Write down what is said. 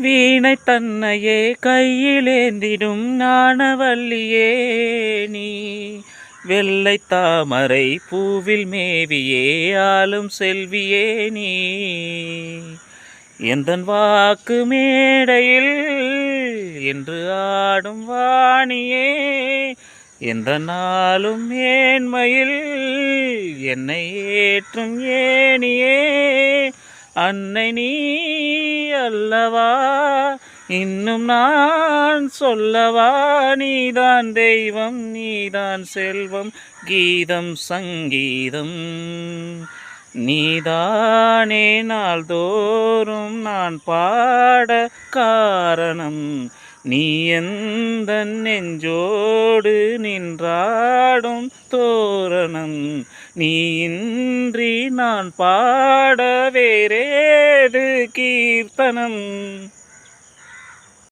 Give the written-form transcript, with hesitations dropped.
வீணை தன்னையே கையிலேந்திடும் ஞானவல்லியே நீ, வெள்ளை தாமரை பூவில் மேவியே ஆளும் செல்வியே நீ, எந்தன் வாக்கு மேடையில் என்று ஆடும் வாணியே, எந்த நாளும் மேன்மையில் என்னை ஏற்றும் ஏனியே, அன்னை நீ அல்லவா இன்னும் நான் சொல்லவா, நீதான் தெய்வம் நீதான் செல்வம் கீதம் சங்கீதம், நீதானே நாள்தோறும் நான் பாட காரணம், நீ எந்த நெஞ்சோடு நின்றாடும் தோரணம், நீ இன்றி நான் பாட வேறேது கீர்த்தனம்.